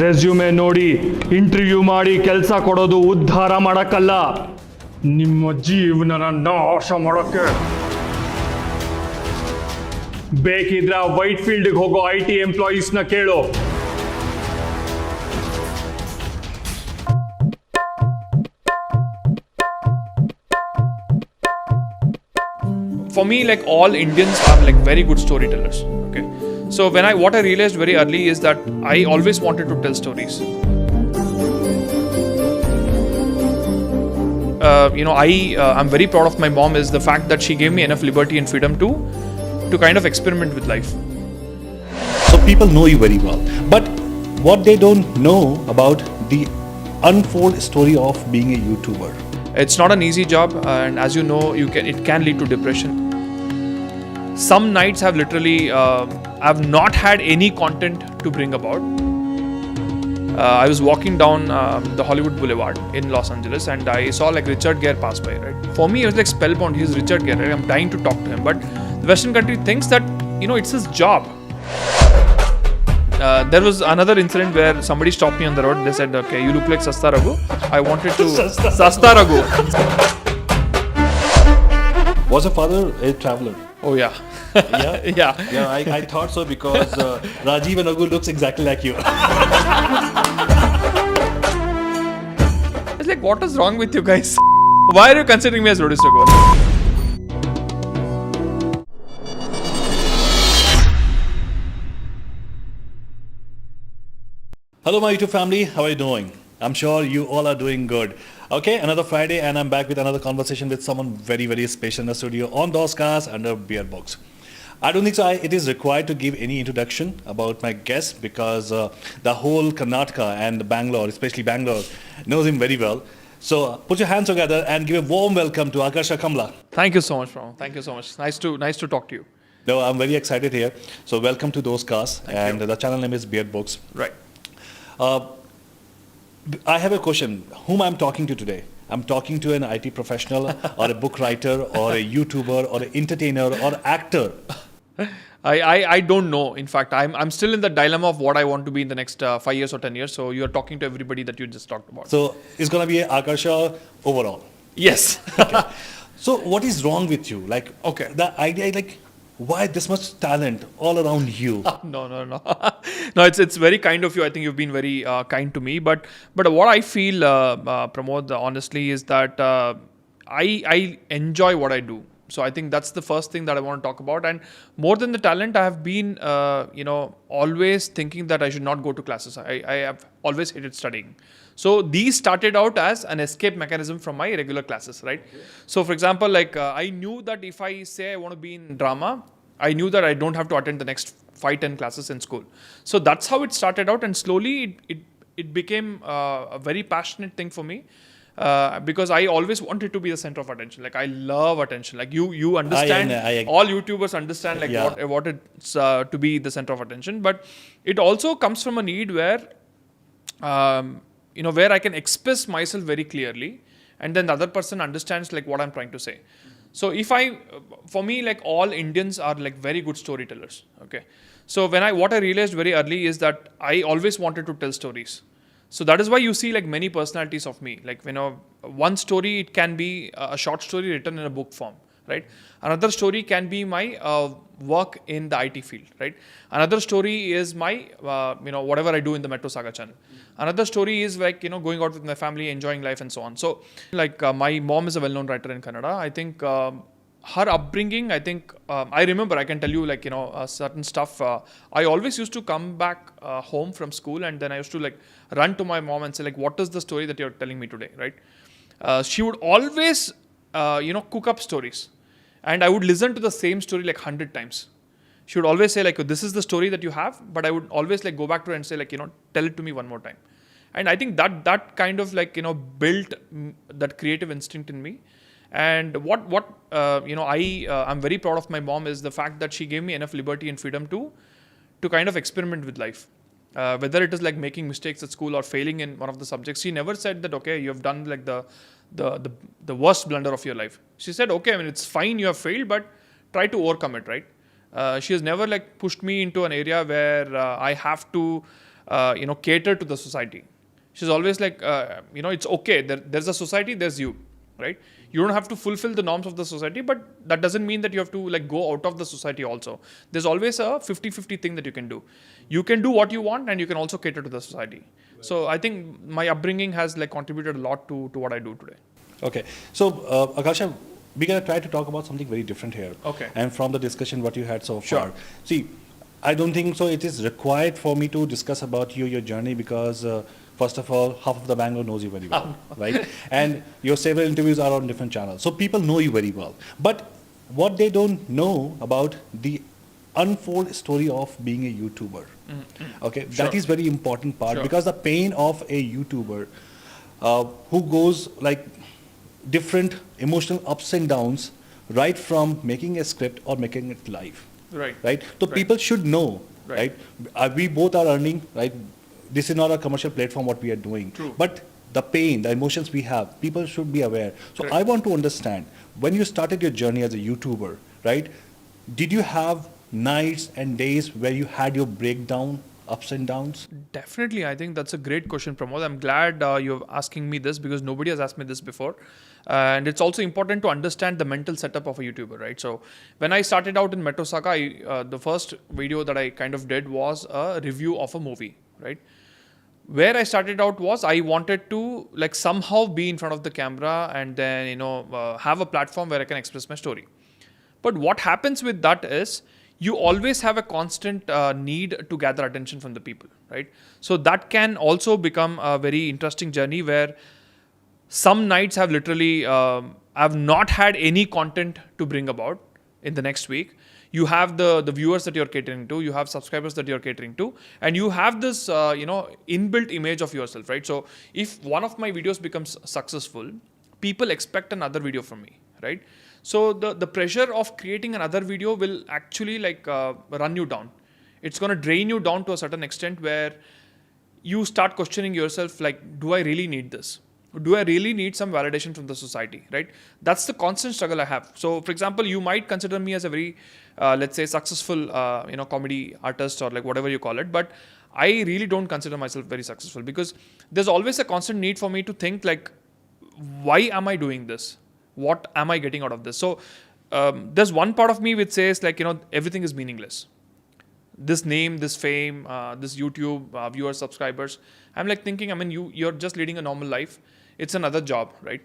Resume ನೋಡಿ interview ಮಾಡಿ ಕೆಲಸ ಕೊಡೋದು ಉದ್ಧಾರ ಮಾಡೋಕ್ಕಲ್ಲ, ನಿಮ್ಮ ಜೀವನನ ನಾಶ ಮಾಡೋಕ್ಕೆ. ಬೇಕಿದ್ರೆ ವೈಟ್ ಫೀಲ್ಡ್ಗೆ ಹೋಗೋ IT ಎಂಪ್ಲಾಯೀಸ್ನ ಕೇಳು. For me, like all Indians are like very good storytellers. Okay, so what I realized very early is that I always wanted to tell stories. I'm very proud of my mom is the fact that she gave me enough liberty and freedom to kind of experiment with life. So people know you very well, but what they don't know about the unfold story of being a YouTuber. It's not an easy job, and as you know, it can lead to depression. Some nights have literally I've not had any content to bring about. I was walking down the Hollywood Boulevard in Los Angeles, and I saw like Richard Gere pass by. Right, for me it was like spellbound. He's Richard Gere. Right? I'm dying to talk to him, but the Western country thinks that it's his job. There was another incident where somebody stopped me on the road. They said, "Okay, you look like Sasta Raghu." I wanted to Sasta Raghu. Was your father a traveler? Oh yeah. Yeah. I thought so because Rajiv and Raghu looks exactly like you. It's like, what is wrong with you guys? Why are you considering me as Rodis Raghu? Hello my YouTube family, how are you doing? I'm sure you all are doing good. Okay, another Friday and I'm back with another conversation with someone very, very special in the studio on those cars under Beer Box. I don't think so it is required to give any introduction about my guest because the whole Karnataka and Bangalore, especially Bangalore, knows him very well. So put your hands together and give a warm welcome to Akarsha Kamla. Thank you so much, Pramod. Thank you so much. Nice to talk to you. No, I'm very excited here. So welcome to those cars. And the channel name is Beer Box. Right. I have a question. Whom I'm talking to today? I'm talking to an IT professional or a book writer or a YouTuber or an entertainer or actor. I don't know. In fact, I'm still in the dilemma of what I want to be in the next 5 years or 10 years. So you're talking to everybody that you just talked about. So it's going to be Akarsha overall. Yes. Okay. So what is wrong with you? Like, okay, the idea, like, why this much talent all around you? No. No, it's very kind of you. I think you've been very kind to me. But what I feel, Pramod, honestly, is that I enjoy what I do. So I think that's the first thing that I want to talk about. And more than the talent, I have been, always thinking that I should not go to classes. I have always hated studying. So these started out as an escape mechanism from my regular classes, right? Okay. So for example, like I knew that if I say I want to be in drama, I knew that I don't have to attend the next 5-10 classes in school. So that's how it started out, and slowly it became a very passionate thing for me. Because I always wanted to be the center of attention. Like I love attention. Like you understand. All YouTubers understand like what it's to be the center of attention. But it also comes from a need where where I can express myself very clearly, and then the other person understands like what I'm trying to say. So for me, like all Indians are like very good storytellers. Okay, so what I realized very early is that I always wanted to tell stories. So that is why you see like many personalities of me. Like one story, it can be a short story written in a book form, right? Another story can be my work in the IT field, right? Another story is my whatever I do in the Metro Saga channel. Another story is like going out with my family, enjoying life, and so on. So like my mom is a well-known writer in Kannada. I think her upbringing, I think I remember, I can tell you like certain stuff. I always used to come back home from school, and then I used to like run to my mom and say like, what is the story that you're telling me today, right? She would always cook up stories, and I would listen to the same story like 100 times. She would always say like, this is the story that you have, but I would always like go back to her and say like, tell it to me one more time. And I think that kind of like built that creative instinct in me. And what I'm very proud of my mom is the fact that she gave me enough liberty and freedom to kind of experiment with life. Whether it is like making mistakes at school or failing in one of the subjects, she never said that, okay, you have done like the worst blunder of your life. She said, okay, I mean, it's fine, you have failed, but try to overcome it, right? She has never like pushed me into an area where I have to cater to the society. She's always like, it's okay. There's a society, there's you, right? You don't have to fulfill the norms of the society, but that doesn't mean that you have to like go out of the society also. There's always a 50-50 thing that you can do. You can do what you want and you can also cater to the society. So I think my upbringing has like contributed a lot to what I do today. Okay. So, Akarsha, we're going to try to talk about something very different here. Okay. And from the discussion what you had so Sure. far. See, I don't think so it is required for me to discuss about you, your journey, because first of all, half of the Bangalore knows you very well, right? And your several interviews are on different channels. So people know you very well. But what they don't know about the unfold story of being a YouTuber. Okay, Sure. that is very important part, Sure. because the pain of a YouTuber who goes like different emotional ups and downs right from making a script or making it live. Right. Right? So Right. people should know, Right. right? We both are earning, right? This is not a commercial platform what we are doing. True. But the pain, the emotions we have, people should be aware. So Correct. I want to understand, when you started your journey as a YouTuber, right? Did you have nights and days where you had your breakdown, ups and downs? Definitely, I think that's a great question, Pramod. I'm glad you're asking me this because nobody has asked me this before. And it's also important to understand the mental setup of a YouTuber, right? So when I started out in Metro Saga, the first video that I kind of did was a review of a movie, right? Where I started out was I wanted to like somehow be in front of the camera and then have a platform where I can express my story. But what happens with that is you always have a constant need to gather attention from the people, right? So that can also become a very interesting journey where some nights have literally have not had any content to bring about in the next week. You have the viewers that you're catering to, you have subscribers that you're catering to, and you have this inbuilt image of yourself, right? So if one of my videos becomes successful, people expect another video from me, right? So the pressure of creating another video will actually like run you down. It's going to drain you down to a certain extent where you start questioning yourself like, do I really need this? Do I really need some validation from the society, right? That's the constant struggle I have. So, for example, you might consider me as a very, let's say, successful, comedy artist or like whatever you call it. But I really don't consider myself very successful because there's always a constant need for me to think like, why am I doing this? What am I getting out of this? So, there's one part of me which says like, everything is meaningless. This name, this fame, this YouTube, viewers, subscribers. I'm like thinking, you're just leading a normal life. It's another job, right?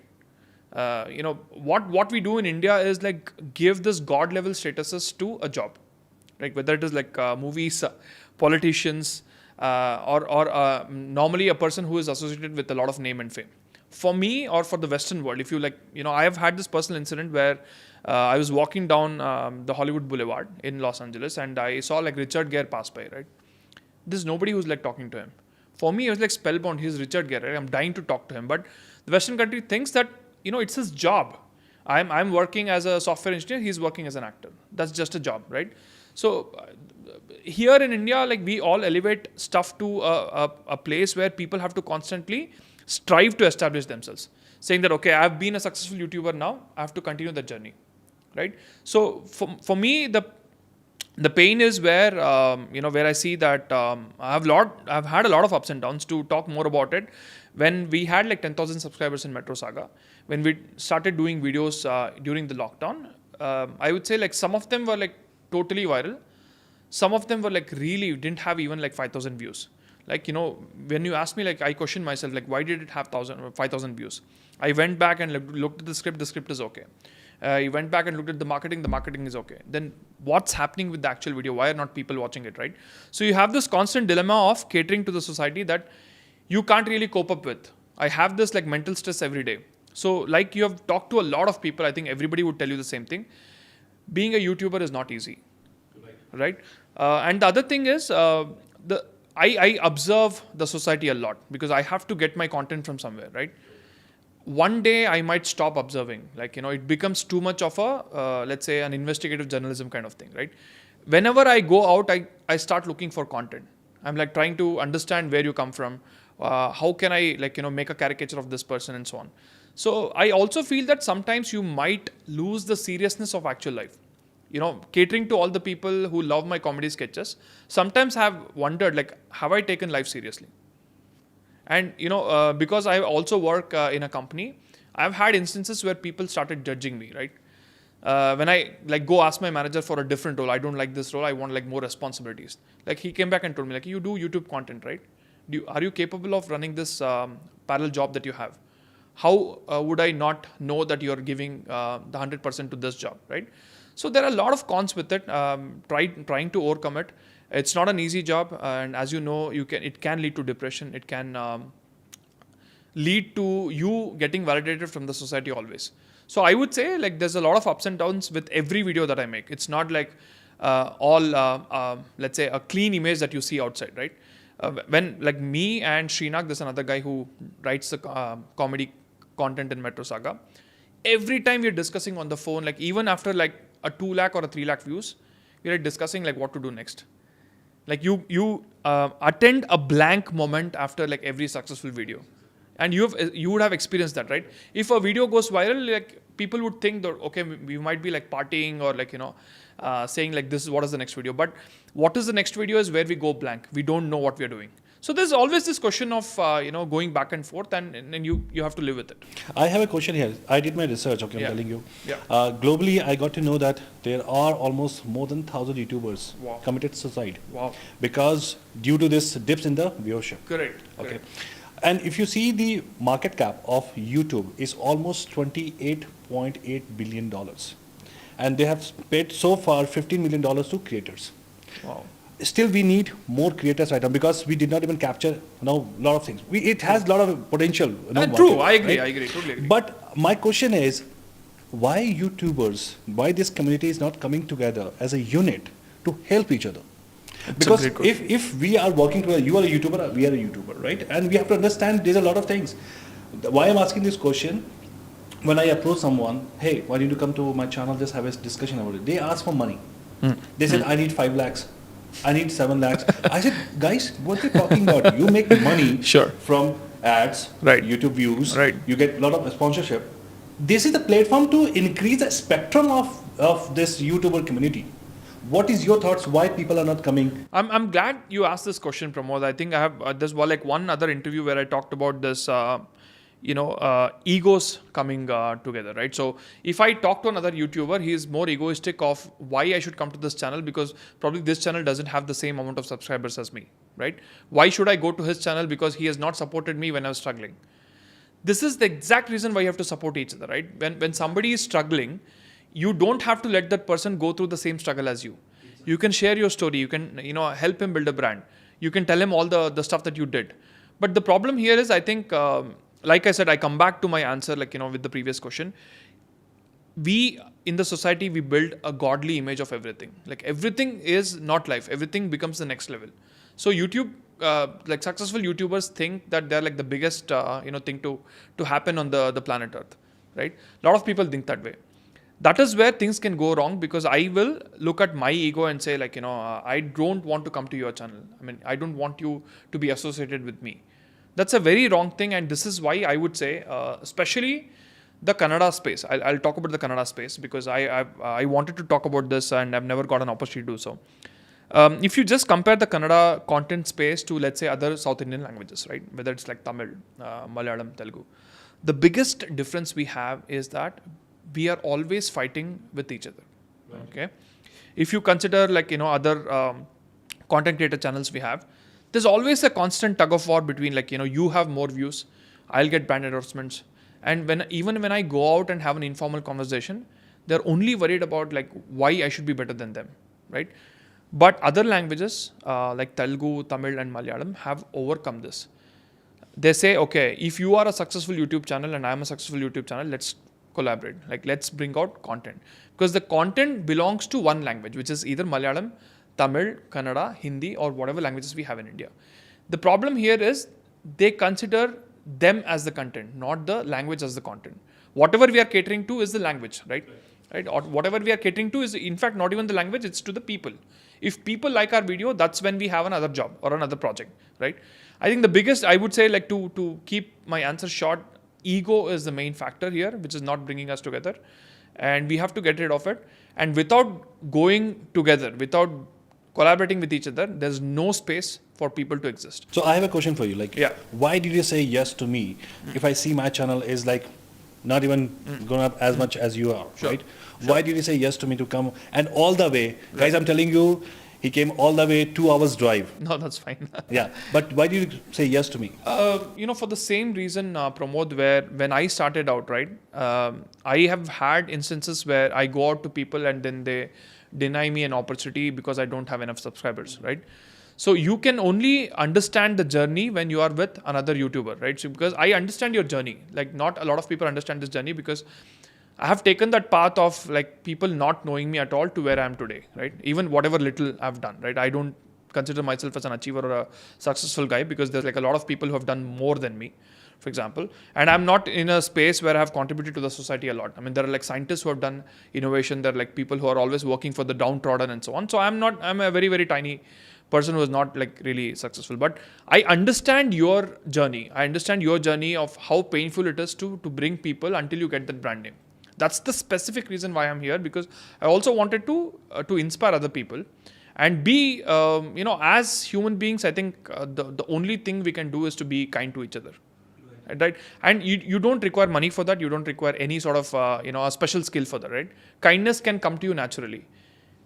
What we do in India is like give this God level statuses to a job, like whether it is like movies, politicians, or normally a person who is associated with a lot of name and fame. For me or for the Western world, if you like, I have had this personal incident where I was walking down the Hollywood Boulevard in Los Angeles and I saw like Richard Gere pass by, right? There's nobody who's like talking to him. For me, it was like spellbound. He's Richard Gere, right? I'm dying to talk to him. But the Western country thinks that, it's his job. I'm working as a software engineer. He's working as an actor. That's just a job, right? So here in India, like we all elevate stuff to a place where people have to constantly strive to establish themselves. Saying that, okay, I've been a successful YouTuber now. I have to continue that journey, right? So for me, the pain is where where I see that I've had a lot of ups and downs. To talk more about it, when we had like 10,000 subscribers in Metro Saga, when we started doing videos during the lockdown, I would say like some of them were like totally viral, some of them were like really didn't have even like 5,000 views. Like when you ask me, like I question myself, like why did it have 5,000 views? I went back and looked at the script is okay. You went back and looked at the marketing is okay. Then what's happening with the actual video? Why are not people watching it, right? So you have this constant dilemma of catering to the society that you can't really cope up with. I have this like mental stress every day. So like you have talked to a lot of people, I think everybody would tell you the same thing. Being a YouTuber is not easy, right? And the other thing is I observe the society a lot because I have to get my content from somewhere, right? One day I might stop observing, like, it becomes too much of a, let's say an investigative journalism kind of thing, right? Whenever I go out, I start looking for content. I'm like trying to understand where you come from. How can I make a caricature of this person and so on. So I also feel that sometimes you might lose the seriousness of actual life. catering to all the people who love my comedy sketches, sometimes have wondered, like, have I taken life seriously? And, because I also work in a company, I've had instances where people started judging me, right? When I go ask my manager for a different role, I don't like this role, I want more responsibilities. Like, he came back and told me, like, you do YouTube content, right? Are you capable of running this parallel job that you have? How would I not know that you're giving the 100% to this job, right? So there are a lot of cons with it. Trying to overcome it. It's not an easy job, and as you know, it can lead to depression. It can lead to you getting validated from the society always. So I would say, like, there's a lot of ups and downs with every video that I make. It's not like all let's say a clean image that you see outside, right? When like me and Srinath, there's another guy who writes the comedy content in Metro Saga. Every time we're discussing on the phone, like even after like a 2 lakh or a 3 lakh views, we're discussing like what to do next. Like you attend a blank moment after like every successful video, and you would have experienced that, right? If a video goes viral, like people would think that okay, we might be like partying or like saying like this is what is the next video, but what is the next video is where we go blank. We don't know what we are doing. So there's always this question of going back and forth, and you have to live with it. I have a question here. I did my research. Okay, I'm telling you. Yeah. Globally, I got to know that there are almost more than 1,000 YouTubers committed suicide. Wow. Because due to this dips in the viewership. Correct. Okay. And if you see the market cap of YouTube is almost $28.8 billion. And they have paid so far $15 million to creators. Wow. Still, we need more creators right now because we did not even capture a lot of things. It has a lot of potential. True, market, I agree. right? I agree. Totally agree. But my question is, why YouTubers, why this community is not coming together as a unit to help each other? Because if we are working together, you are a YouTuber, we are a YouTuber, right? And we have to understand there's a lot of things. Why I'm asking this question, when I approach someone, hey, why don't you come to my channel, just have a discussion about it. They ask for money. They said, I need 5 lakhs. I need 7 lakhs. I said, guys, what are you talking about? You make money from ads, right. YouTube views, right. You get a lot of sponsorship. This is the platform to increase the spectrum of this YouTuber community. What is your thoughts? Why people are not coming? I'm glad you asked this question, Pramod. I think I have there's one other interview where I talked about this, egos coming together, right? So if I talk to another YouTuber, he is more egoistic of why I should come to this channel because probably this channel doesn't have the same amount of subscribers as me, right? Why should I go to his channel because he has not supported me when I was struggling? This is the exact reason why you have to support each other, right? When somebody is struggling, you don't have to let that person go through the same struggle as you. You can share your story. You can, help him build a brand. You can tell him all the stuff that you did. But the problem here is, I think, like I said, I come back to my answer, with the previous question. We, in the society, we build a godly image of everything. Like everything is not life. Everything becomes the next level. So YouTube, successful YouTubers think that they're like the biggest, thing to happen on the planet Earth, right? A lot of people think that way. That is where things can go wrong because I will look at my ego and say I don't want to come to your channel. I mean, I don't want you to be associated with me. That's a very wrong thing, and this is why I would say, especially the Kannada space. I'll talk about the Kannada space because I wanted to talk about this and I've never got an opportunity to do so. If you just compare the Kannada content space to, let's say, other South Indian languages, right? Whether it's like Tamil, Malayalam, Telugu, the biggest difference we have is that we are always fighting with each other. Right. Okay, if you consider other content creator channels we have, there's always a constant tug of war between you have more views, I'll get brand endorsements, and even when I go out and have an informal conversation, they're only worried about why I should be better than them, right? But other languages like Telugu, Tamil, and Malayalam have overcome this. They say, okay, if you are a successful YouTube channel and I'm a successful YouTube channel, let's collaborate. Let's bring out content. Because the content belongs to one language, which is either Malayalam, Tamil, Kannada, Hindi, or whatever languages we have in India. The problem here is they consider them as the content, not the language as the content. Whatever we are catering to is the language, right? Or whatever we are catering to is, in fact, not even the language, it's to the people. If people like our video, that's when we have another job or another project, right? I think the biggest, I would say, to keep my answer short, ego is the main factor here, which is not bringing us together. and we have to get rid of it. And without going together, without collaborating with each other, there's no space for people to exist. So I have a question for you. Like, Yeah. why did you say yes to me if I see my channel is like not even going up as much as you are, Sure. right? Why did you say yes to me to come and all the way? Guys, I'm telling you, he came all the way 2 hours drive. No, that's fine. Yeah, but why did you say yes to me? For the same reason, Pramod, where when I started out, right, I have had instances where I go out to people and then they deny me an opportunity because I don't have enough subscribers, right? So you can only understand the journey when you are with another YouTuber, right? So because I understand your journey, like not a lot of people understand this journey because I have taken that path of like people not knowing me at all to where I am today, right? Even whatever little I've done, right? I don't consider myself as an achiever or a successful guy because there's like a lot of people who have done more than me, for example. And I'm not in a space where I have contributed to the society a lot. I mean, there are like scientists who have done innovation. There are like people who are always working for the downtrodden and so on. So I'm a very, very tiny person who is not like really successful. But I understand your journey. I understand your journey of how painful it is to bring people until you get that brand name. That's the specific reason why I'm here, because I also wanted to inspire other people and be, as human beings, I think the only thing we can do is to be kind to each other. Right? And you don't require money for that. You don't require any sort of, a special skill for that, right? Kindness can come to you naturally.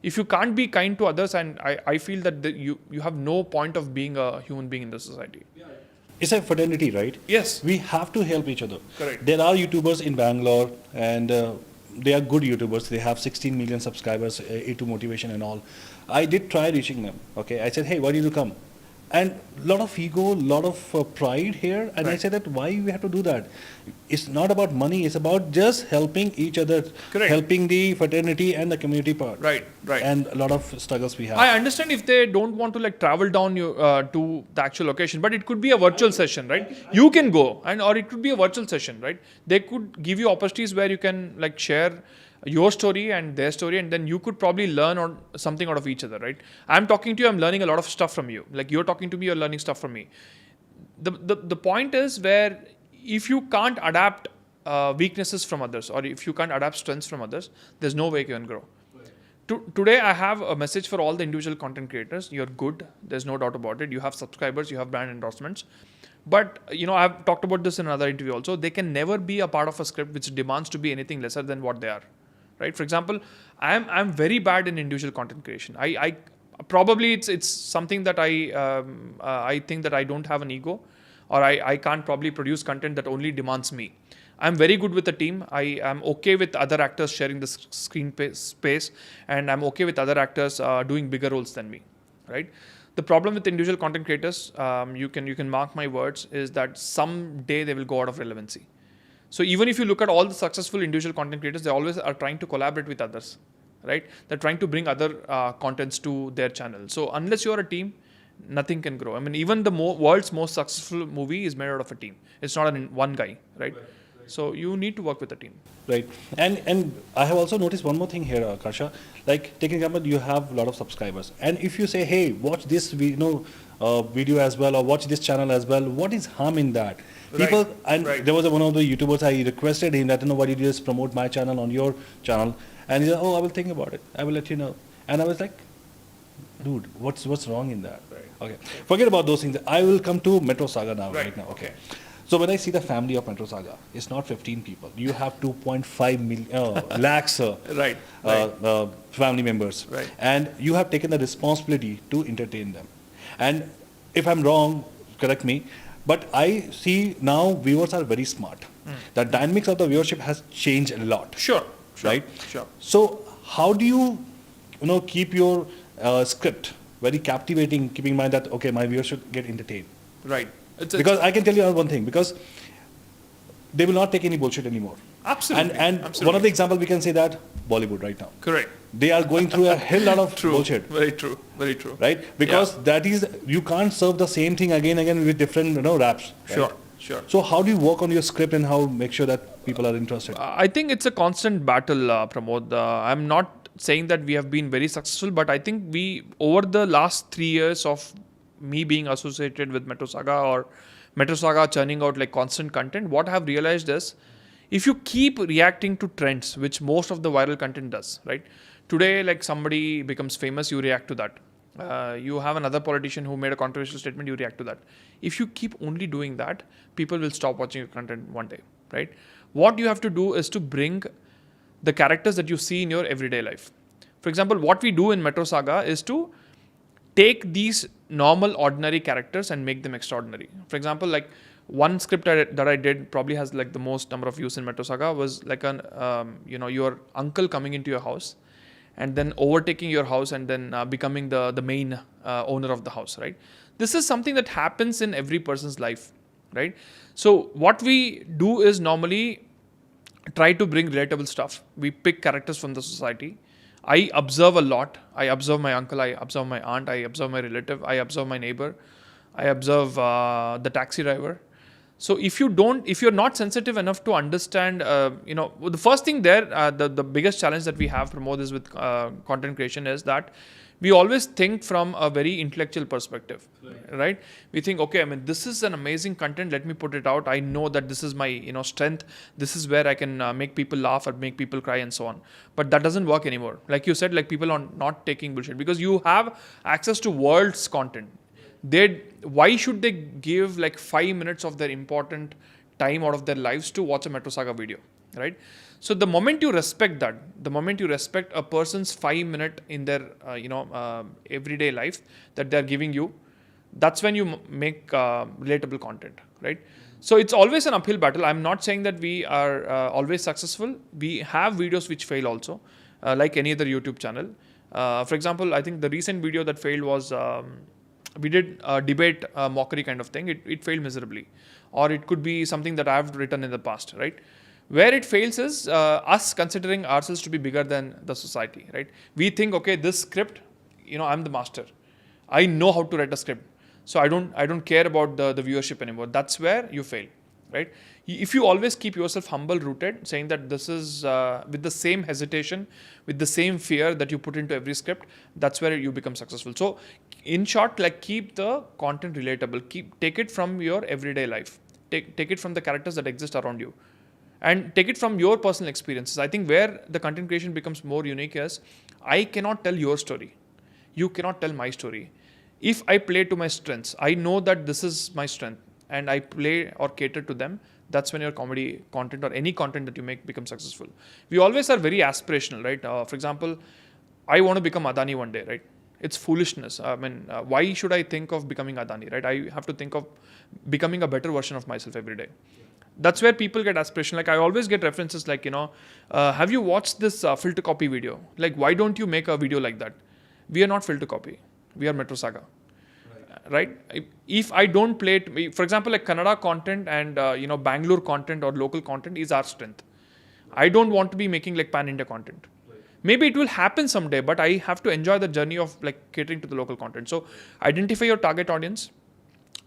If you can't be kind to others, and I feel that you have no point of being a human being in the society. It's a fraternity, right? Yes. We have to help each other. Correct. There are YouTubers in Bangalore and they are good YouTubers. They have 16 million subscribers, A2 motivation and all. I did try reaching them. Okay, I said, hey, why did you come? And a lot of ego, a lot of pride here. And I said that why we have to do that? It's not about money. It's about just helping each other. Correct. Helping the fraternity and the community part. Right. And a lot of struggles we have. I understand if they don't want to like travel down to the actual location, but it could be a virtual session, right? You can go, or it could be a virtual session, right? They could give you opportunities where you can like share your story and their story, and then you could probably learn something out of each other, right? I'm talking to you, I'm learning a lot of stuff from you. Like you're talking to me, you're learning stuff from me. The point is where if you can't adapt weaknesses from others, or if you can't adapt strengths from others, there's no way you can grow. Today, I have a message for all the individual content creators. You're good. There's no doubt about it. You have subscribers, you have brand endorsements. But, I've talked about this in another interview also. They can never be a part of a script which demands to be anything lesser than what they are. Right? For example, I'm very bad in individual content creation. I probably it's something that I think that I don't have an ego, or I can't probably produce content that only demands me. I'm very good with the team. I am okay with other actors sharing the screen space, and I'm okay with other actors doing bigger roles than me. Right? The problem with individual content creators, you can mark my words, is that someday they will go out of relevancy. So even if you look at all the successful individual content creators, they always are trying to collaborate with others, right? They're trying to bring other contents to their channel. So unless you're a team, nothing can grow. I mean, even the world's most successful movie is made out of a team. It's not one guy, right? So you need to work with a team. Right. And I have also noticed one more thing here, Akarsha. Like, take an example, you have a lot of subscribers. And if you say, hey, watch this video as well, or watch this channel as well, what is harm in that? People, there was one of the YouTubers, I requested him that, why did you just promote my channel on your channel? And he said, oh, I will think about it. I will let you know. And I was like, dude, what's wrong in that? Right. Okay. Forget about those things. I will come to Metro Saga now, Right. now. Okay. So when I see the family of Metro Saga, it's not 15 people. You have 2.5 million lakhs family members. Right. And you have taken the responsibility to entertain them. And if I'm wrong, correct me, but I see now viewers are very smart. The dynamics of the viewership has changed a lot. Sure. Right? Sure. So how do you, keep your script very captivating, keeping in mind that, okay, my viewers should get entertained? Right. Because I can tell you one thing, because they will not take any bullshit anymore. Absolutely. And Absolutely. One of the examples we can say that Bollywood right now. Correct. They are going through a hell lot of True. bullshit. Very true. Very true. Right? Because that is, you can't serve the same thing again with different raps. Right? Sure. So how do you work on your script and how make sure that people are interested? I think it's a constant battle, Pramod. I'm not saying that we have been very successful, but I think we, over the last 3 years of me being associated with Metro Saga, or Metro Saga churning out like constant content, what I have realized is, if you keep reacting to trends, which most of the viral content does, right? Today, like somebody becomes famous, you react to that. You have another politician who made a controversial statement, you react to that. If you keep only doing that, people will stop watching your content one day, right? What you have to do is to bring the characters that you see in your everyday life. For example, what we do in Metro Saga is to take these normal, ordinary characters and make them extraordinary. For example, like one script that I did probably has like the most number of views in Metro Saga was like your uncle coming into your house and then overtaking your house and then becoming the main owner of the house, right? This is something that happens in every person's life, right? So what we do is normally try to bring relatable stuff. We pick characters from the society. I observe a lot. I observe my uncle. I observe my aunt. I observe my relative. I observe my neighbor. I observe the taxi driver. So if you're not sensitive enough to understand, the first thing there, the biggest challenge that we have, Pramod, is with content creation is that we always think from a very intellectual perspective, right? We think, okay, I mean, this is an amazing content. Let me put it out. I know that this is my, strength. This is where I can make people laugh or make people cry and so on. But that doesn't work anymore. Like you said, like people are not taking bullshit because you have access to world's content. Why should they give like 5 minutes of their important time out of their lives to watch a Metro Saga video, right? So the moment you respect that, the moment you respect a person's 5 minute in their everyday life that they're giving you, that's when you make relatable content, right? So it's always an uphill battle. I'm not saying that we are always successful. We have videos which fail also, like any other YouTube channel. For example, I think the recent video that failed was we did a debate mockery kind of thing. It failed miserably. Or it could be something that I've written in the past, right? Where it fails is us considering ourselves to be bigger than the society, right? We think, okay, this script, I'm the master. I know how to write a script. So I don't care about the viewership anymore. That's where you fail, right? If you always keep yourself humble rooted, saying that this is with the same hesitation, with the same fear that you put into every script, that's where you become successful. So in short, like keep the content relatable. Take it from your everyday life. Take it from the characters that exist around you. And take it from your personal experiences. I think where the content creation becomes more unique is, I cannot tell your story. You cannot tell my story. If I play to my strengths, I know that this is my strength and I play or cater to them, that's when your comedy content or any content that you make becomes successful. We always are very aspirational, right? For example, I want to become Adani one day, right? It's foolishness. I mean, why should I think of becoming Adani, right? I have to think of becoming a better version of myself every day. That's where people get aspirational. Like I always get references like, have you watched this filter copy video? Like, why don't you make a video like that? We are not filter copy. We are Metro Saga. Right? If I don't play it, for example, like Kannada content and, Bangalore content or local content is our strength. I don't want to be making like pan-India content. Maybe it will happen someday, but I have to enjoy the journey of like catering to the local content. So identify your target audience.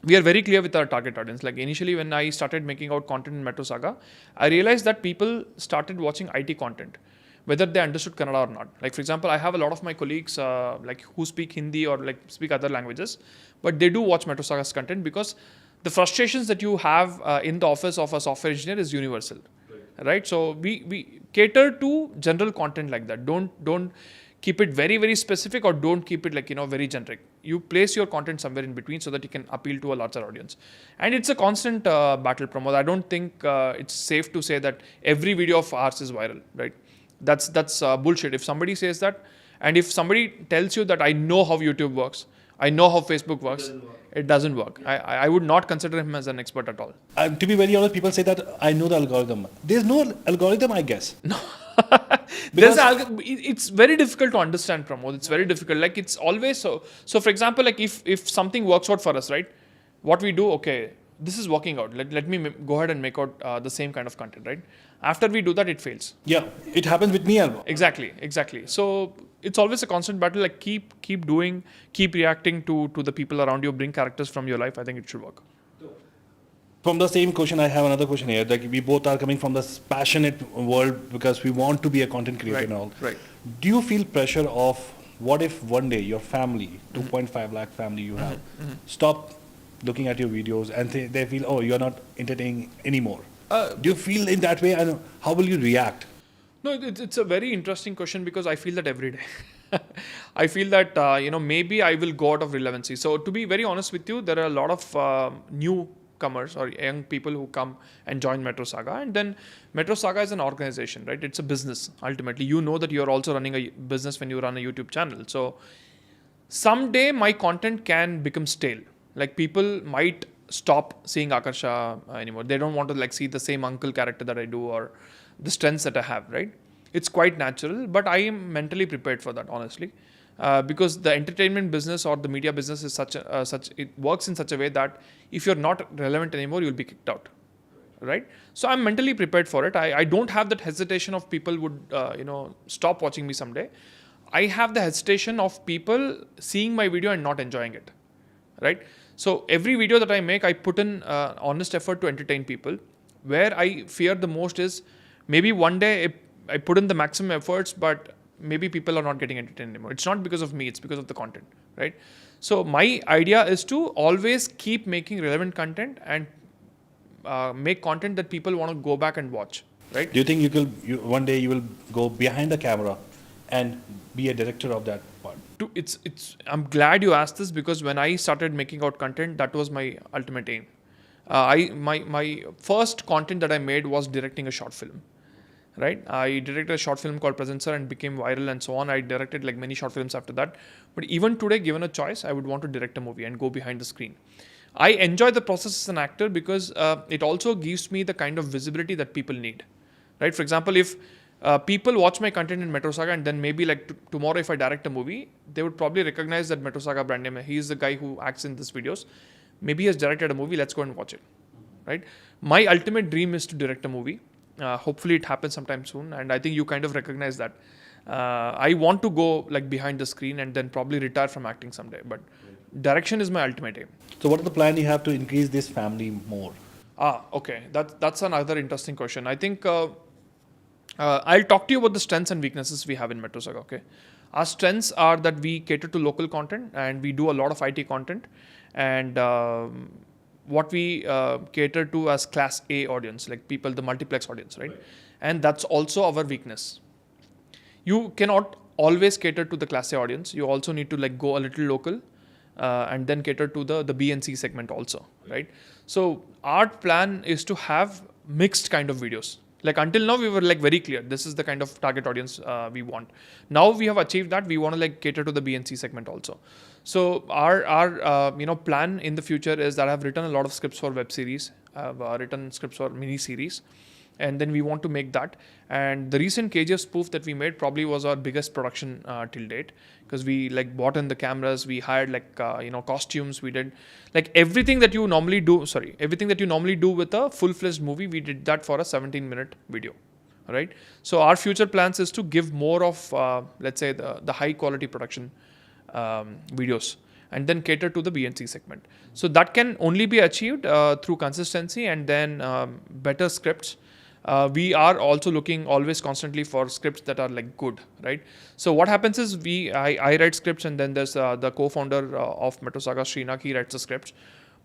We are very clear with our target audience. Like initially when I started making out content in Metro Saga, I realized that people started watching IT content, whether they understood Kannada or not. Like for example, I have a lot of my colleagues who speak Hindi or like speak other languages, but they do watch Metro Saga's content because the frustrations that you have in the office of a software engineer is universal, right? So we cater to general content like that. Don't keep it very, very specific or don't keep it like, very generic. You place your content somewhere in between so that you can appeal to a larger audience. And it's a constant battle, Pramod. I don't think it's safe to say that every video of ours is viral, right? That's bullshit. If somebody says that, and if somebody tells you that I know how YouTube works, I know how Facebook works, it doesn't work. I would not consider him as an expert at all. To be very honest, people say that I know the algorithm. There's no algorithm, I guess. No. It's very difficult to understand, Pramod. It's very difficult. Like it's always so. So for example, like if something works out for us, right? What we do, okay, this is working out. Let me go ahead and make out the same kind of content, right? After we do that, it fails. Yeah, it happens with me. Exactly. So it's always a constant battle. Like keep doing, keep reacting to the people around you. Bring characters from your life. I think it should work. From the same question, I have another question here. Like we both are coming from this passionate world because we want to be a content creator and all. Right. Do you feel pressure of what if one day your family, 2.5 lakh family you have, stop looking at your videos and they feel, oh, you're not entertaining anymore? Do you feel in that way, and how will you react? No, it's a very interesting question because I feel that every day. I feel that, maybe I will go out of relevancy. So, to be very honest with you, there are a lot of newcomers or young people who come and join Metro Saga. And then Metro Saga is an organization, right? It's a business, ultimately. You know that you're also running a business when you run a YouTube channel. So, someday my content can become stale. Like, people might stop seeing Akarsha anymore. They don't want to see the same uncle character that I do or the strengths that I have, right? It's quite natural, but I am mentally prepared for that, honestly, because the entertainment business or the media business is it works in such a way that if you're not relevant anymore, you'll be kicked out, right? So I'm mentally prepared for it. I don't have that hesitation of people would stop watching me someday. I have the hesitation of people seeing my video and not enjoying it, right? So every video that I make, I put in honest effort to entertain people. Where I fear the most is maybe one day I put in the maximum efforts, but maybe people are not getting entertained anymore. It's not because of me, it's because of the content, right? So my idea is to always keep making relevant content and make content that people want to go back and watch, right? Do you think one day you will go behind the camera and be a director of that part? I'm glad you asked this because when I started making out content, that was my ultimate aim. My first content that I made was directing a short film. Right, I directed a short film called Present Sir and became viral and so on. I directed many short films after that. But even today, given a choice, I would want to direct a movie and go behind the screen. I enjoy the process as an actor because it also gives me the kind of visibility that people need. Right, for example, if people watch my content in Metro Saga and then maybe tomorrow if I direct a movie, they would probably recognize that Metro Saga brand name. He is the guy who acts in these videos. Maybe he has directed a movie. Let's go and watch it. Right, my ultimate dream is to direct a movie. Hopefully it happens sometime soon, and I think you kind of recognize that. I want to go behind the screen and then probably retire from acting someday, but direction is my ultimate aim. So what is the plan you have to increase this family more? Okay, that's another interesting question. I think I'll talk to you about the strengths and weaknesses we have in Metro Saga. Okay, our strengths are that we cater to local content and we do a lot of IT content, and what we cater to as class A audience, like people, the multiplex audience, right? And that's also our weakness. You cannot always cater to the class A audience. You also need to go a little local and then cater to the B and C segment also, right? So our plan is to have mixed kind of videos. Until now, we were very clear. This is the kind of target audience we want. Now we have achieved that. We want to cater to the B and C segment also. So our plan in the future is that I have written a lot of scripts for web series. I've written scripts for mini series, and then we want to make that. And the recent KGF spoof that we made probably was our biggest production till date, because we bought in the cameras, we hired costumes, we did everything that you normally do. Everything that you normally do with a full-fledged movie, we did that for a 17-minute video. Right. So our future plans is to give more of let's say the high quality production videos and then cater to the B and C segment. So that can only be achieved through consistency and then better scripts. We are also looking always constantly for scripts that are good, right? So what happens is I write scripts, and then there's the co-founder of Metro Saga, Srinath, he writes the scripts.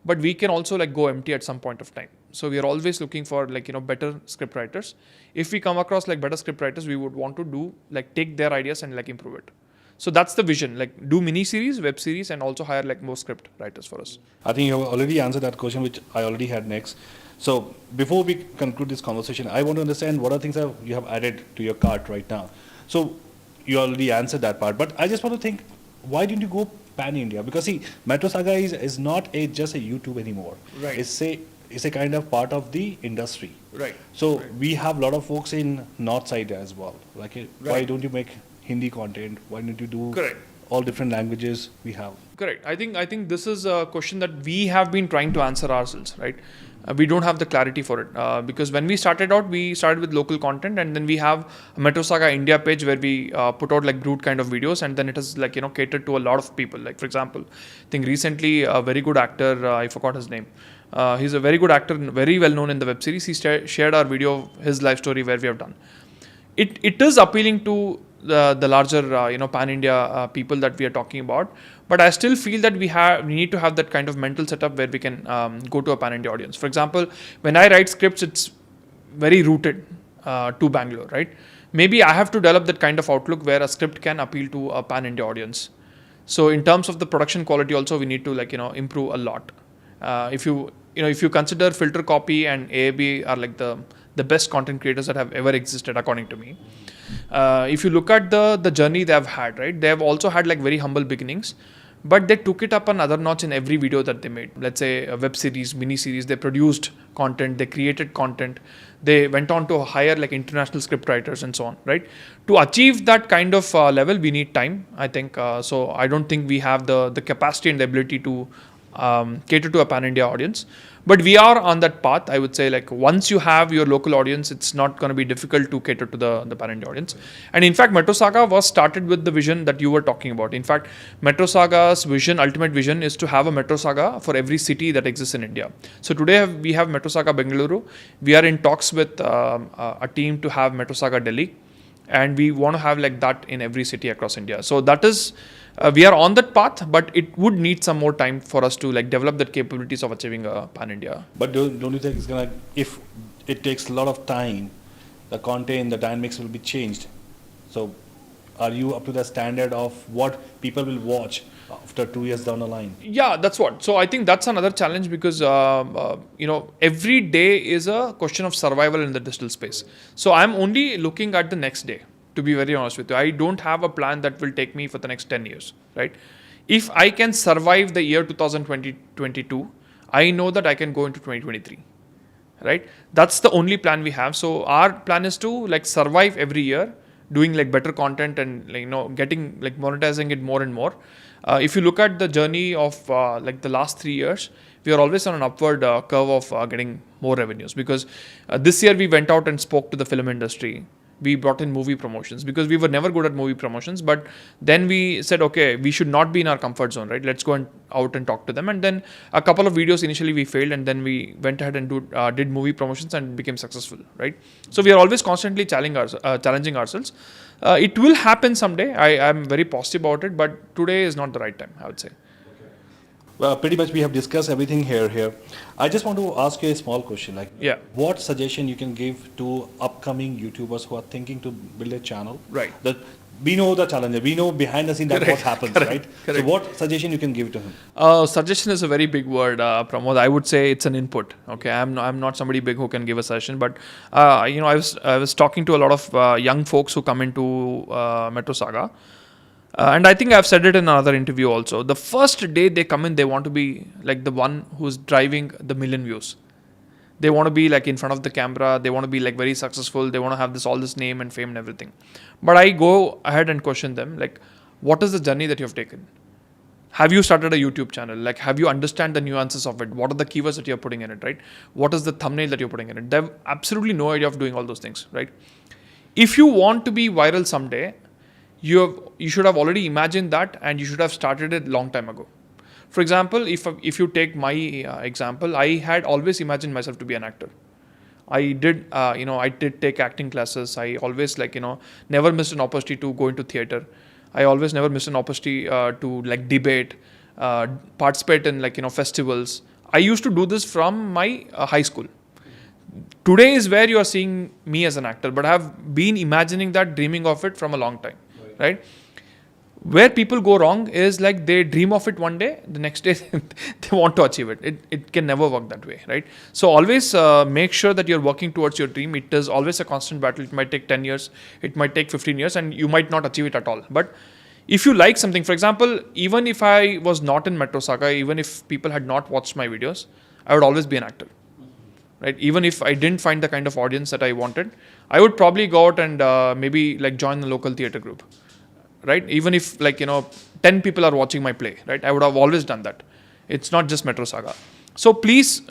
But we can also go empty at some point of time. So we are always looking for better script writers. If we come across better script writers, we would want to do take their ideas and improve it. So that's the vision, do mini series, web series, and also hire more script writers for us. I think you have already answered that question, which I already had next. So before we conclude this conversation, I want to understand what are things that you have added to your cart right now. So you already answered that part, but I just want to think, why didn't you go pan-India? Because see, Metro Saga is not just a YouTube anymore. Right. It's a kind of part of the industry. Right. So we have a lot of folks in north side as well. Why don't you make Hindi content? Why don't you do all different languages we have? Correct. I think this is a question that we have been trying to answer ourselves, right? We don't have the clarity for it because when we started out, we started with local content, and then we have a Metro Saga India page where we put out brood kind of videos, and then it is catered to a lot of people. For example, I think recently a very good actor, I forgot his name. He's a very good actor, very well known in the web series. He shared our video, his life story where we have done. It is appealing to the larger pan-India people that we are talking about, but I still feel that we need to have that kind of mental setup where we can go to a pan-India audience. For example, when I write scripts, it's very rooted to Bangalore, right? Maybe I have to develop that kind of outlook where a script can appeal to a pan-India audience. So in terms of the production quality also, we need to improve a lot. If you consider Filter Copy and AAB are like the best content creators that have ever existed, according to me. If you look at the journey they have had, right? They have also had like very humble beginnings, but they took it up another notch in every video that they made. Let's say a web series, mini series, they produced content, they created content, they went on to hire like international script writers and so on, right? To achieve that kind of level, we need time, I think. So I don't think we have the capacity and the ability to cater to a pan-India audience. But we are on that path. I would say like once you have your local audience, it's not going to be difficult to cater to the pan-India audience. And in fact, Metro Saga was started with the vision that you were talking about. In fact, Metro Saga's vision, ultimate vision, is to have a Metro Saga for every city that exists in India. So today we have Metro Saga Bengaluru. We are in talks with a team to have Metro Saga Delhi. And we want to have like that in every city across India. So that is, we are on that path, but it would need some more time for us to like develop that capabilities of achieving a pan-India. But don't you think it's gonna, if it takes a lot of time, the content, the dynamics will be changed? So are you up to the standard of what people will watch after 2 years down the line? Yeah, that's what. So I think that's another challenge because, every day is a question of survival in the digital space. So I'm only looking at the next day, to be very honest with you. I don't have a plan that will take me for the next 10 years, right? If I can survive the year 2022, I know that I can go into 2023, right? That's the only plan we have. So our plan is to like survive every year, doing like better content and getting like monetizing it more and more. If you look at the journey of like the last 3 years, we are always on an upward curve of getting more revenues, because this year we went out and spoke to the film industry. We brought in movie promotions because we were never good at movie promotions. But then we said, okay, we should not be in our comfort zone, right? Let's go out and talk to them. And then a couple of videos initially we failed, and then we went ahead and did movie promotions and became successful, right? So we are always constantly challenging ourselves. It will happen someday. I am very positive about it, but today is not the right time, I would say. Well, pretty much we have discussed everything here. I just want to ask you a small question. What suggestion you can give to upcoming YouTubers who are thinking to build a channel? Right. That we know the challenger, we know behind the scene that what happens, right? Correct. So what suggestion you can give to him? Suggestion is a very big word, Pramod. I would say it's an input. Okay, I'm not somebody big who can give a suggestion, but I was talking to a lot of young folks who come into Metro Saga. And I think I've said it in another interview also. The first day they come in, they want to be like the one who's driving the million views. They want to be like in front of the camera. They want to be like very successful. They want to have all this name and fame and everything. But I go ahead and question them, like, what is the journey that you have taken? Have you started a YouTube channel? Like, have you understand the nuances of it? What are the keywords that you're putting in it, right? What is the thumbnail that you're putting in it? They have absolutely no idea of doing all those things, right? If you want to be viral someday, you should have already imagined that, and you should have started it long time ago. For example, if you take my example, I had always imagined myself to be an actor. I did take acting classes. I always never missed an opportunity to go into theater. I always never missed an opportunity to like debate, participate in festivals. I used to do this from my high school. Today is where you are seeing me as an actor, but I have been imagining that, dreaming of it from a long time. Right? Where people go wrong is like they dream of it one day, the next day they want to achieve it. It can never work that way, right? So always make sure that you're working towards your dream. It is always a constant battle. It might take 10 years, it might take 15 years, and you might not achieve it at all. But if you like something, for example, even if I was not in Metro Saga, even if people had not watched my videos, I would always be an actor. Right? Even if I didn't find the kind of audience that I wanted, I would probably go out and maybe like join the local theater group. Right? Even if 10 people are watching my play, right? I would have always done that. It's not just Metro Saga. So please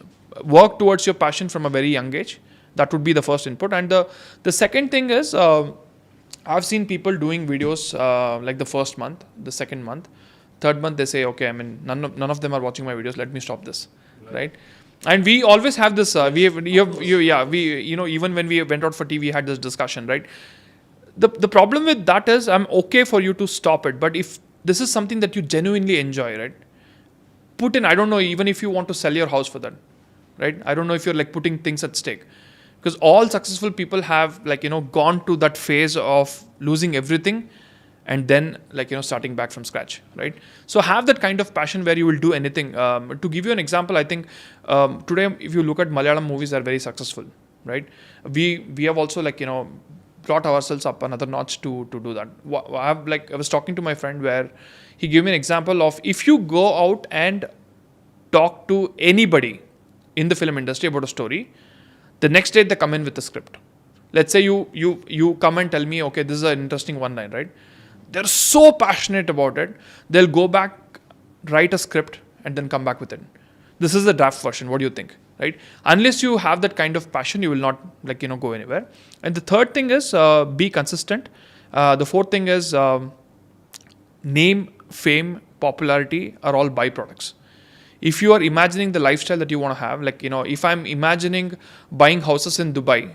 work towards your passion from a very young age. That would be the first input. And the second thing is, I've seen people doing videos like the first month, the second month, third month they say, okay, I mean none of them are watching my videos. Let me stop this, right? And we always have this. Even when we went out for TV, we had this discussion, right? The problem with that is I'm okay for you to stop it, but if this is something that you genuinely enjoy, right? Put in, I don't know, even if you want to sell your house for that, right? I don't know if you're like putting things at stake. Because all successful people have gone to that phase of losing everything and then starting back from scratch, right? So have that kind of passion where you will do anything. To give you an example, I think today if you look at Malayalam movies, they're very successful, right? We have also brought ourselves up another notch to do that. I was talking to my friend where he gave me an example of, if you go out and talk to anybody in the film industry about a story, the next day they come in with a script. Let's say you come and tell me, okay, this is an interesting one line, right? They're so passionate about it, they'll go back, write a script, and then come back with it. This is the draft version. What do you think, right? Unless you have that kind of passion, you will not go anywhere. And the third thing is be consistent. The fourth thing is name, fame, popularity are all byproducts. If you are imagining the lifestyle that you want to have, if I'm imagining buying houses in Dubai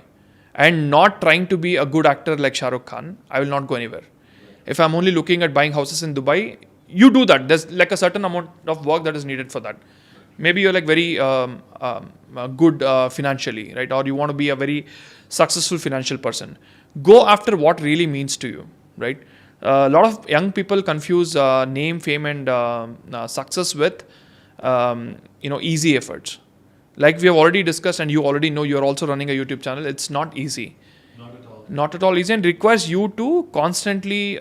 and not trying to be a good actor like Shah Rukh Khan, I will not go anywhere. If I'm only looking at buying houses in Dubai, you do that. There's a certain amount of work that is needed for that. Maybe you're very good financially, right? Or you want to be a very successful financial person. Go after what really means to you, right? A lot of young people confuse name, fame, and success with easy efforts. Like we have already discussed, and you already know, you're also running a YouTube channel. It's not easy. Not at all easy, and requires you to constantly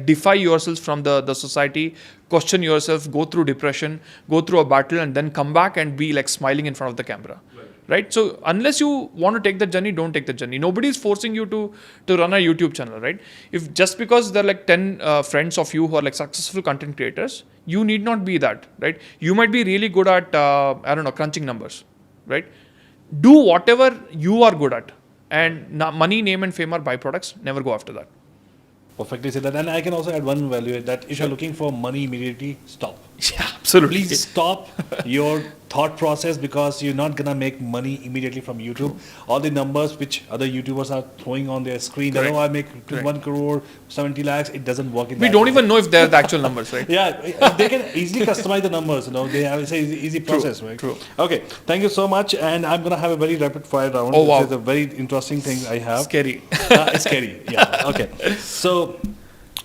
defy yourself from the society, question yourself, go through depression, go through a battle, and then come back and be smiling in front of the camera. Right? So unless you want to take that journey, don't take the journey. Nobody is forcing you to run a YouTube channel, right? If just because there are 10 friends of you who are successful content creators, you need not be that, right? You might be really good at crunching numbers, right? Do whatever you are good at. And money, name, and fame are byproducts. Never go after that. Perfectly said that. And I can also add one value that if you're looking for money immediately, stop. Yeah, absolutely. Please stop your thought process, because you're not going to make money immediately from YouTube. All the numbers which other YouTubers are throwing on their screen, that, I make 1 crore, 70 lakhs, it doesn't work in that. We don't even know if they're the actual numbers, right? Yeah, they can easily customize the numbers, They have, it's an easy process, right? True. Okay, thank you so much. And I'm going to have a very rapid fire round. Oh, wow. This is a very interesting thing I have. Scary. It's scary, yeah. Okay. So,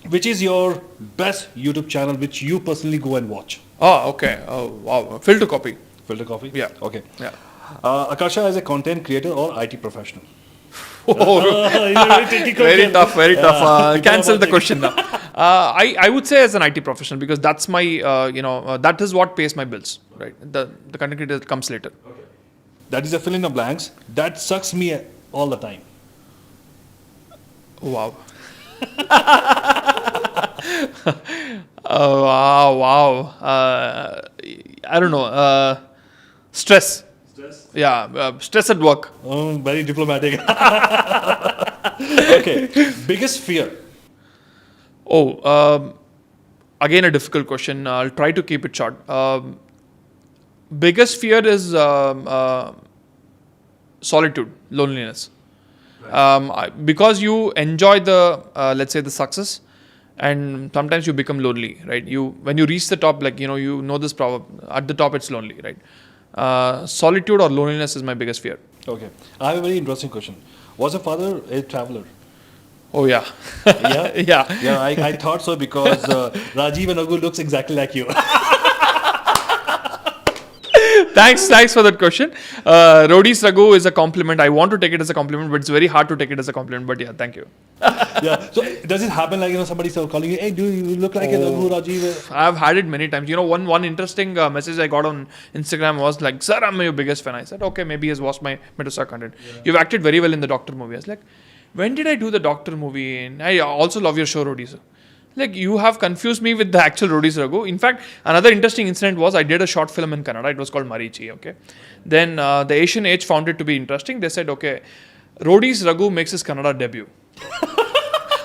which is your best YouTube channel which you personally go and watch? Oh, okay. Oh, wow. Filter copy. Filter Coffee? Yeah. Okay. Yeah. Akarsha is a content creator or IT professional? Very tough, very tough. Cancel the question now. I would say as an IT professional, because that's my, that is what pays my bills, right? The content creator comes later. Okay. That is a fill in the blanks. That sucks me all the time. Wow. Wow. I don't know. Stress. Yeah, stress at work. Oh, very diplomatic. Okay. Biggest fear? Again, a difficult question. I'll try to keep it short. Biggest fear is solitude, loneliness. Because you enjoy let's say the success, and sometimes you become lonely, right? When you reach the top, this proverb, at the top it's lonely, right? Solitude or loneliness is my biggest fear. Okay. I have a very interesting question. Was your father a traveler? Oh, yeah. Yeah? Yeah. Yeah, I thought so, because Rajiv and Raghu looks exactly like you. Thanks for that question. Roadies Raghu is a compliment. I want to take it as a compliment, but it's very hard to take it as a compliment. But yeah, thank you. Yeah. So does it happen somebody starts calling you, hey, do you look like a Raghu, Rajiv? I've had it many times. One interesting message I got on Instagram was like, sir, I'm your biggest fan. I said, okay, maybe he has watched my Medusa content. Yeah. You've acted very well in the Doctor movie. I was like, when did I do the Doctor movie? And I also love your show, Roadies. You have confused me with the actual Roadies Raghu. In fact, another interesting incident was I did a short film in Kannada. It was called Marichi, okay? Then the Asian Age found it to be interesting. They said, okay, Roadies Raghu makes his Kannada debut.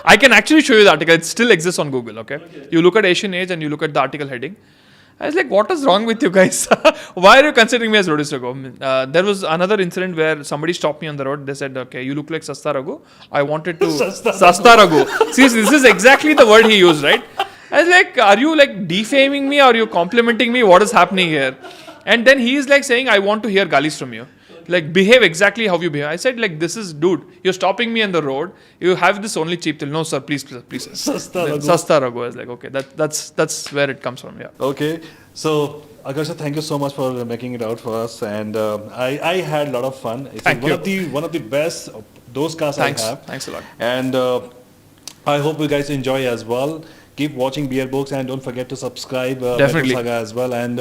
I can actually show you the article. It still exists on Google, okay? You look at Asian Age and you look at the article heading. I was like, what is wrong with you guys? Why are you considering me as Roadies Raghu? There was another incident where somebody stopped me on the road. They said, okay, you look like Sasta Raghu. I wanted to... Sasta Raghu. See, this is exactly the word he used, right? I was like, are you defaming me or are you complimenting me? What is happening here? And then he is saying, I want to hear galis from you. like behave exactly how you behave. I said like, this is, dude, you're stopping me on the road. You have this only cheap till. No, sir, please. Sasta Raghu. Sasta Raghu. I was like, okay, that's where it comes from. Yeah. Okay, so Akarsha, thank you so much for making it out for us, and I had a lot of fun. It's Thank one you. of the best of those cars Thanks. I have. Thanks a lot. And I hope you guys enjoy as well. Keep watching Beer Books and don't forget to subscribe Definitely. Metro Saga as well. And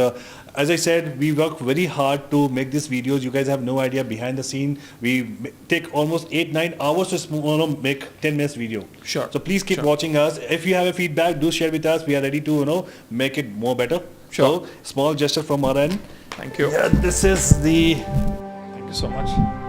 as I said, we work very hard to make these videos. You guys have no idea behind the scene. We take almost 8-9 hours to make 10 minutes video. Sure. So please keep Sure. watching us. If you have a feedback, do share with us. We are ready to make it more better. Sure. So small gesture from our end. Thank you. Yeah, this is the Thank you so much.